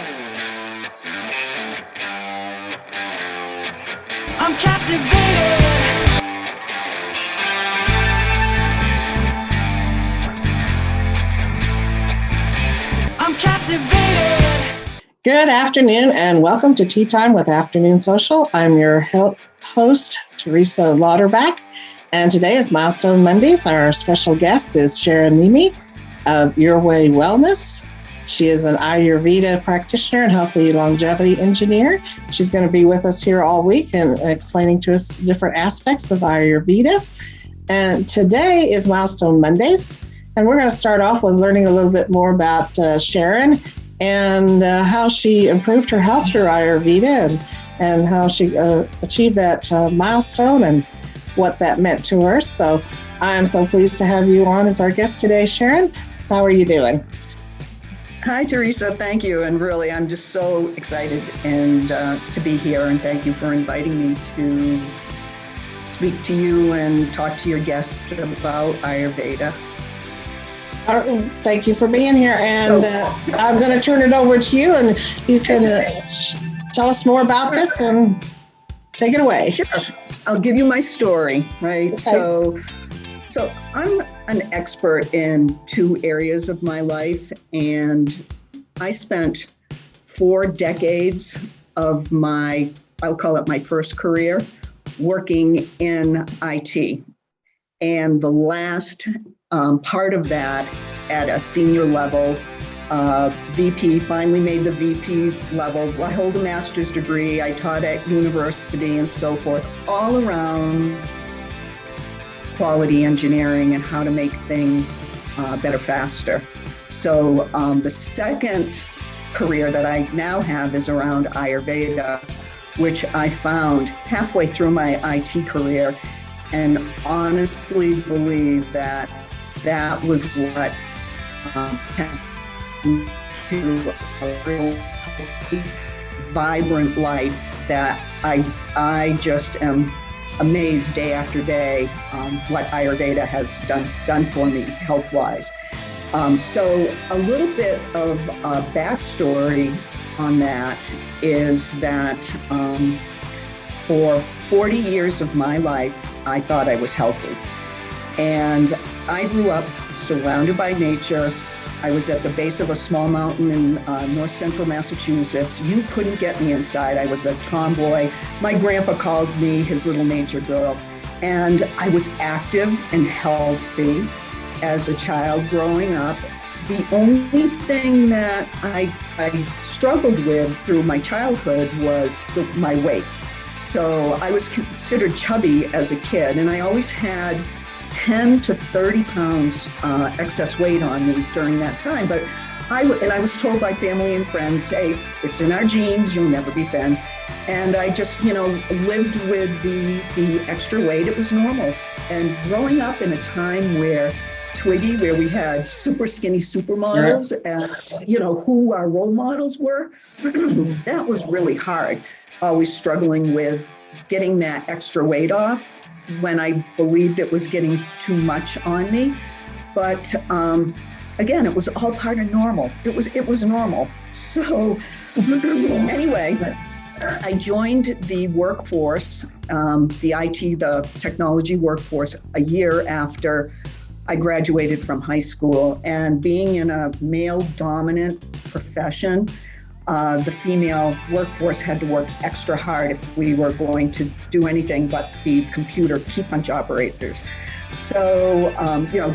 I'm captivated. I'm captivated. Good afternoon and welcome to Tea Time with Afternoon Social. I'm your host, Teresa Lauterbach, and today is Milestone Mondays. Our special guest is Sharon Niemi of Your Way Wellness. She is an Ayurveda practitioner and healthy longevity engineer. She's going to be with us here all week and explaining to us different aspects of Ayurveda. And today is Milestone Mondays, and we're going to start off with learning a little bit more about Sharon and how she improved her health through Ayurveda and how she achieved that milestone and what that meant to her. So I am so pleased to have you on as our guest today, Sharon. How are you doing? Hi, Teresa. Thank you. And really, I'm just so excited and to be here. And thank you for inviting me to speak to you and talk to your guests about Ayurveda. Thank you for being here. And I'm going to turn it over to you, and you can tell us more about this and take it away. Sure. I'll give you my story, right? Okay. So I'm an expert in two areas of my life, and I spent 4 decades of I'll call it my first career, working in IT. And the last part of that at a senior level, VP, finally made the VP level. I hold a master's degree. I taught at university and so forth, all around quality engineering and how to make things better, faster. So the second career that I now have is around Ayurveda, which I found halfway through my IT career, and honestly believe that was what has to a real healthy, vibrant life that I just am amazed day after day what Ayurveda has done for me health-wise. So a little bit of backstory on that is that for 40 years of my life, I thought I was healthy. And I grew up surrounded by nature. I was at the base of a small mountain in north central Massachusetts. You couldn't get me inside. I was a tomboy. My grandpa called me his little nature girl. And I was active and healthy as a child growing up. The only thing that I struggled with through my childhood was my weight. So I was considered chubby as a kid, and I always had 10 to 30 pounds excess weight on me during that time. But I was told by family and friends, hey, it's in our genes, you'll never be thin. And I just, lived with the extra weight. It was normal. And growing up in a time where we had super skinny supermodels, and who our role models were, that was really hard. Always struggling with getting that extra weight off when I believed it was getting too much on me. But again, it was all part of normal. It was normal. So anyway, I joined the workforce, the technology workforce, a year after I graduated from high school. And being in a male-dominant profession, the female workforce had to work extra hard if we were going to do anything but be computer key punch operators. So,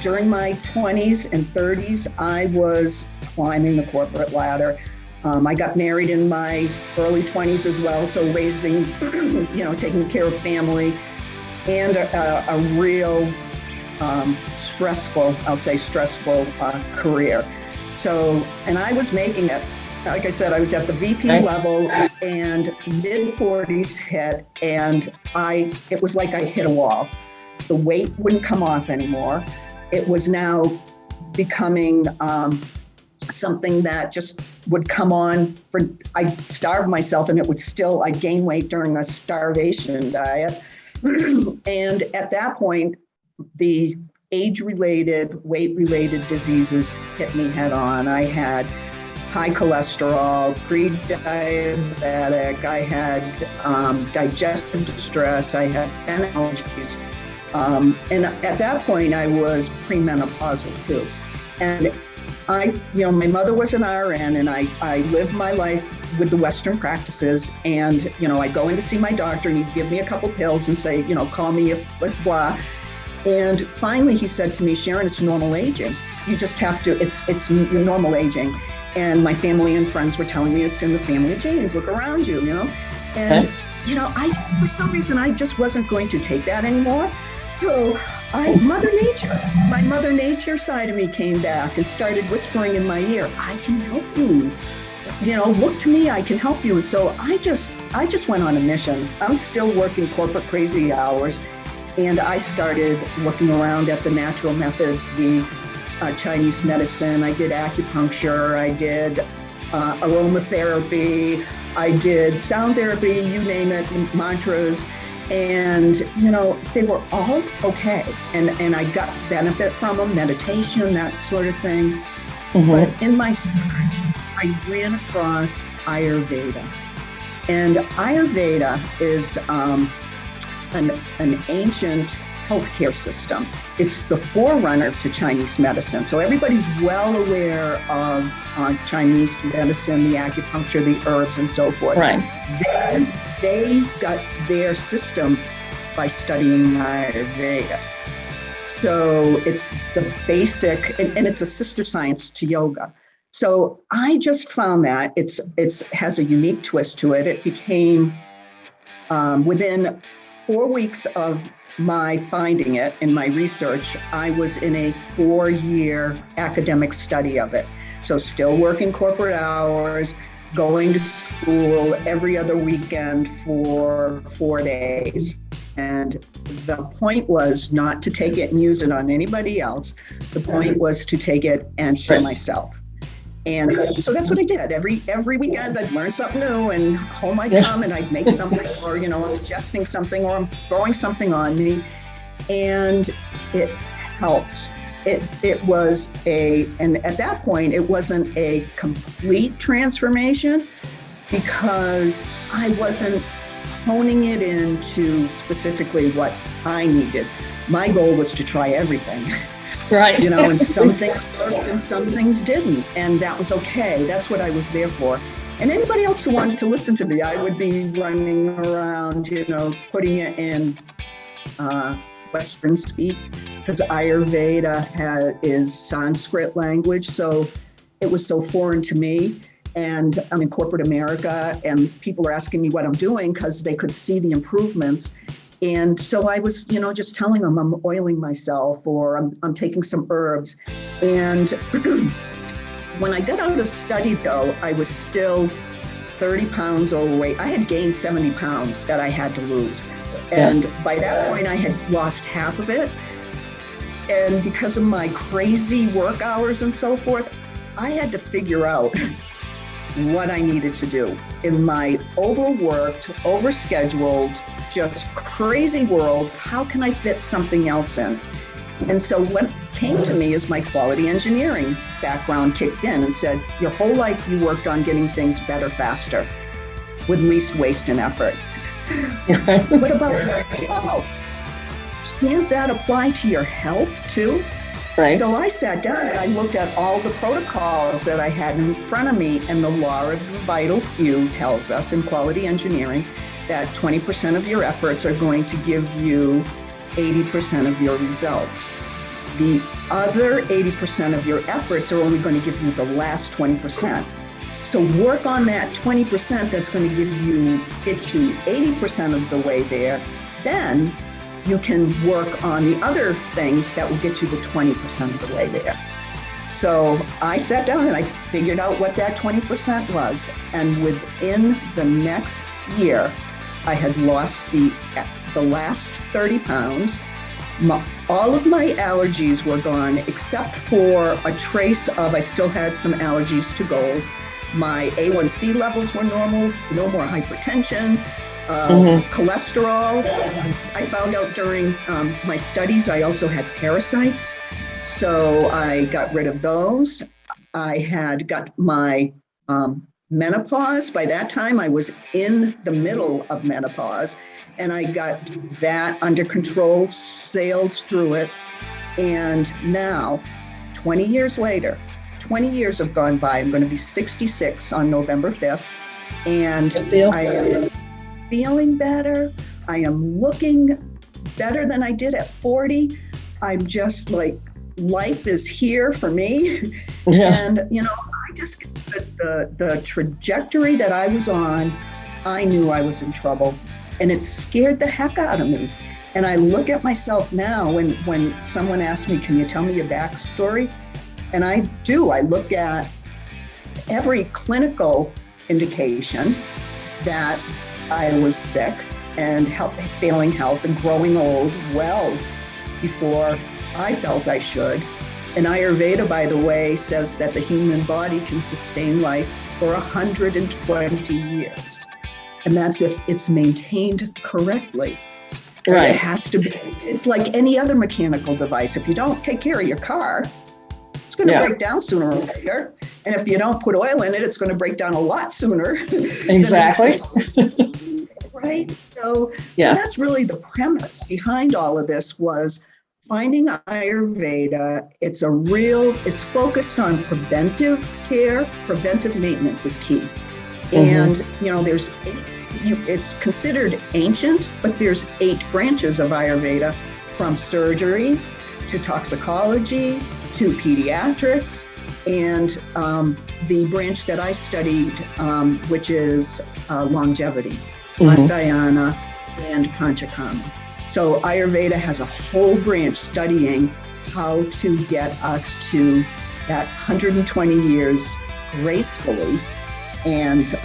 during my 20s and 30s, I was climbing the corporate ladder. I got married in my early 20s as well, so raising, taking care of family, and a real stressful career. So, and I was making it. Like I said, I was at the VP level, and mid-40s hit, and it was like I hit a wall. The weight wouldn't come off anymore. It was now becoming something that just would come on I'd starve myself, and I'd gain weight during a starvation diet. And at that point, the age-related, weight-related diseases hit me head on. I had high cholesterol, pre-diabetic, I had digestive distress, I had allergies. And at that point, I was premenopausal too. And my mother was an RN, and I lived my life with the Western practices. And, I'd go in to see my doctor, and he'd give me a couple pills and say, call me if blah. And finally, he said to me, Sharon, it's normal aging. You just have to, it's normal aging. And my family and friends were telling me it's in the family genes. Look around you, And, for some reason, I just wasn't going to take that anymore. So my Mother Nature side of me came back and started whispering in my ear, I can help you. Look to me, I can help you. And so I just went on a mission. I'm still working corporate crazy hours. And I started looking around at the natural methods, the Chinese medicine. I did acupuncture, I did aromatherapy, I did sound therapy, you name it, mantras. And, they were all okay. And I got benefit from them, meditation, that sort of thing. Mm-hmm. But in my search, I ran across Ayurveda. And Ayurveda is an ancient healthcare system. It's the forerunner to Chinese medicine. So everybody's well aware of Chinese medicine, the acupuncture, the herbs, and so forth. Right. They got their system by studying Ayurveda. So it's the basic, and it's a sister science to yoga. So I just found that it has a unique twist to it. It became, within 4 weeks of my finding it in my research, I was in a 4-year academic study of it. So still working corporate hours, going to school every other weekend for 4 days. And the point was not to take it and use it on anybody else. The point was to take it and heal myself. And so that's what I did. Every weekend I'd learn something new and hold my thumb and I'd make something, or, I'm ingesting something, or I'm throwing something on me. And it helped. It was and at that point, it wasn't a complete transformation because I wasn't honing it into specifically what I needed. My goal was to try everything. Right. And some things worked and some things didn't. And that was okay. That's what I was there for. And anybody else who wanted to listen to me, I would be running around, putting it in Western speak, because Ayurveda is Sanskrit language. So it was so foreign to me. And I'm in corporate America, and people are asking me what I'm doing because they could see the improvements. And so I was, just telling them I'm oiling myself, or I'm taking some herbs. And when I got out of the study, though, I was still 30 pounds overweight. I had gained 70 pounds that I had to lose. And by that point, I had lost half of it. And because of my crazy work hours and so forth, I had to figure out what I needed to do in my overworked, overscheduled, just crazy world. How can I fit something else in? And so what came to me is my quality engineering background kicked in and said, your whole life you worked on getting things better, faster, with least waste and effort. What about your health? Can't that apply to your health too? Right. So I sat down and I looked at all the protocols that I had in front of me, and the law of the vital few tells us in quality engineering that 20% of your efforts are going to give you 80% of your results. The other 80% of your efforts are only going to give you the last 20%. So work on that 20% that's going to get you 80% of the way there. Then you can work on the other things that will get you the 20% of the way there. So I sat down and I figured out what that 20% was. And within the next year, I had lost the last 30 pounds. All of my allergies were gone, except for a trace of, I still had some allergies to gold. My A1C levels were normal, no more hypertension. Cholesterol. I found out during my studies, I also had parasites. So I got rid of those. I had got my menopause. By that time, I was in the middle of menopause, and I got that under control, sailed through it. And now, 20 years later, 20 years have gone by. I'm going to be 66 on November 5th. And I am feeling better. I am looking better than I did at 40. I'm just like, life is here for me. Yeah. And, I just, the trajectory that I was on, I knew I was in trouble, and it scared the heck out of me. And I look at myself now when someone asks me, can you tell me your backstory? And I do. I look at every clinical indication that I was sick and failing health and growing old well before I felt I should. And Ayurveda, by the way, says that the human body can sustain life for 120 years. And that's if it's maintained correctly. Right. It has to be. It's like any other mechanical device. If you don't take care of your car, it's going to break down sooner or later. And if you don't put oil in it, it's going to break down a lot sooner. Exactly. Right. So yes. That's really the premise behind all of this, was finding Ayurveda. It's focused on preventive care. Preventive maintenance is key. And, it's considered ancient, but there's 8 branches of Ayurveda, from surgery to toxicology to pediatrics, and the branch that I studied, which is longevity, Asayana and Panchakarma. So Ayurveda has a whole branch studying how to get us to that 120 years gracefully and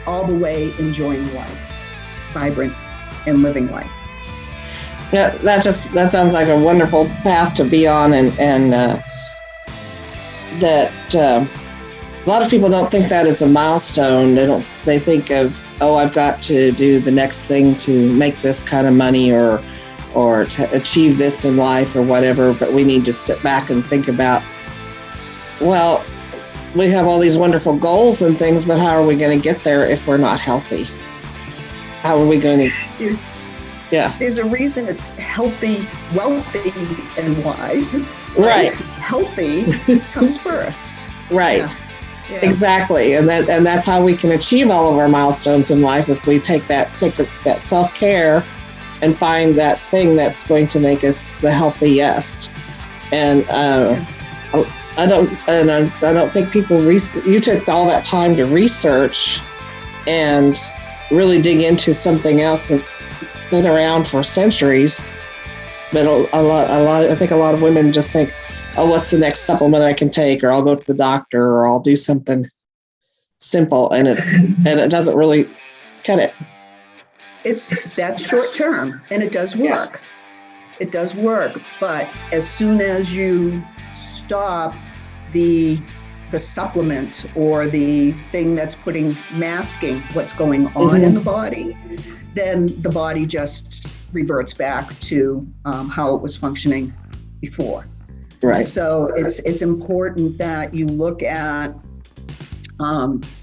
all the way enjoying life, vibrant and living life. Yeah, that sounds like a wonderful path to be on, and that a lot of people don't think that is a milestone. They think of, I've got to do the next thing to make this kind of money or to achieve this in life or whatever. But we need to sit back and think about, well, we have all these wonderful goals and things, but how are we going to get there if we're not healthy? How are we going to? Yeah. There's a reason it's healthy, wealthy, and wise. Right. Healthy comes first. Right. Yeah. Exactly. And that's how we can achieve all of our milestones in life, if we take that self-care and find that thing that's going to make us the healthiest. And I don't think people you took all that time to research and really dig into something else that's been around for centuries. But I think a lot of women just think, what's the next supplement I can take, or I'll go to the doctor, or I'll do something simple, and it doesn't really cut it. It's that short term, and it does work. Yeah. It does work, but as soon as you stop the supplement or the thing that's masking what's going on in the body, then the body just reverts back to how it was functioning before. Right. So it's important that you look at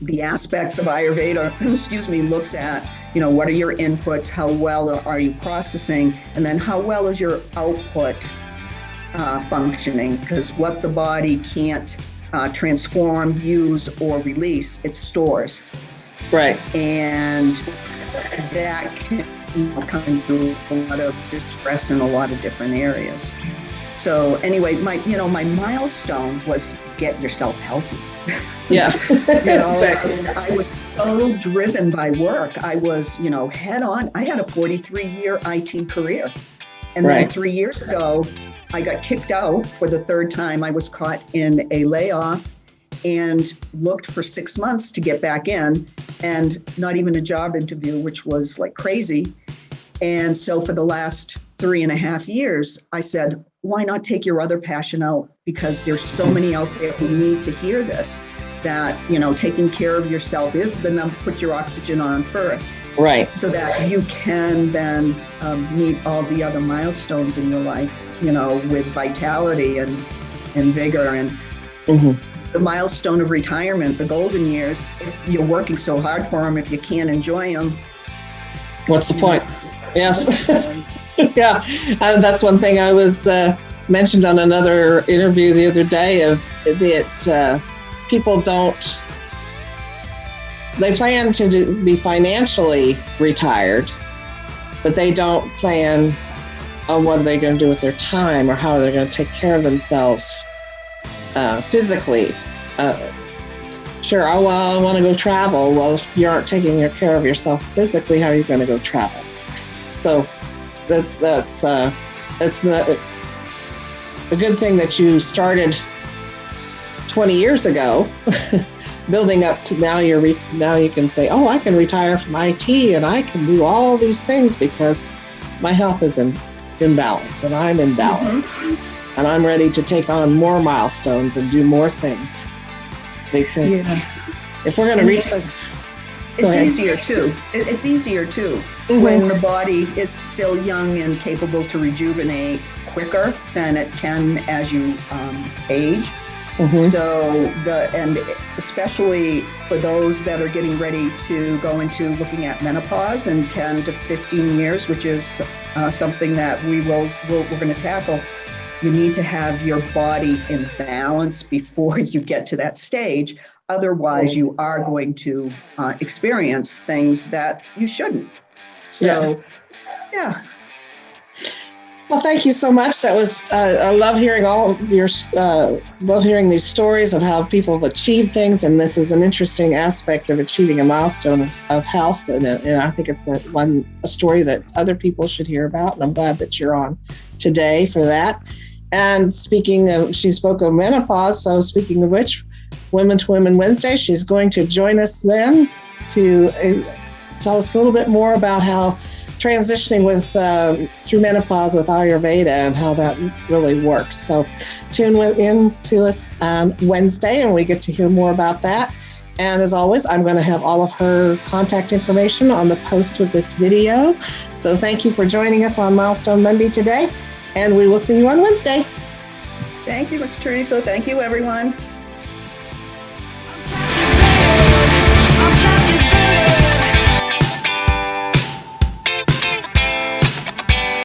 the aspects of Ayurveda, looks at, what are your inputs, how well are you processing, and then how well is your output functioning, because what the body can't transform, use, or release, it stores. Right. And that can come into a lot of distress in a lot of different areas. So anyway, my milestone was get yourself healthy. Yeah. Exactly. I was so driven by work. I was, head on. I had a 43-year IT career. And then 3 years ago, I got kicked out for the 3rd time. I was caught in a layoff and looked for 6 months to get back in, and not even a job interview, which was like crazy. And so for the last 3.5 years, I said, why not take your other passion out? Because there's so many out there who need to hear this, that, taking care of yourself is the number, put your oxygen on first. Right. So that you can then meet all the other milestones in your life, with vitality and vigor. And the milestone of retirement, the golden years. If you're working so hard for them, if you can't enjoy them, what's the point? Yes. Yeah. That's one thing I was mentioned on another interview the other day of that people don't, they plan to be financially retired, but they don't plan on what are they going to do with their time or how they're going to take care of themselves physically. Sure, oh, well, I want to go travel. Well, if you aren't taking care of yourself physically, how are you going to go travel? So that's the a good thing that you started 20 years ago, building up to now. Now you can say, oh, I can retire from IT and I can do all these things because my health is in balance and I'm in balance, and I'm ready to take on more milestones and do more things. Because if we're going to reach this, it's easier too when the body is still young and capable to rejuvenate quicker than it can as you age. So and especially for those that are getting ready to go into looking at menopause in 10 to 15 years, which is something that we're going to tackle. You need to have your body in balance before you get to that stage. Otherwise, you are going to experience things that you shouldn't. So, yeah. Well, thank you so much. That was I love hearing all of your love hearing these stories of how people have achieved things, and this is an interesting aspect of achieving a milestone of health, and I think it's a story that other people should hear about. And I'm glad that you're on today for that. And speaking of, she spoke of menopause. So speaking of which, Women to Women Wednesday, she's going to join us then to tell us a little bit more about how transitioning with through menopause with Ayurveda and how that really works. So tune in to us on Wednesday and we get to hear more about that. And as always, I'm going to have all of her contact information on the post with this video. So thank you for joining us on Milestone Monday today, and we will see you on Wednesday. Thank you, Ms. Teresa. Thank you, everyone.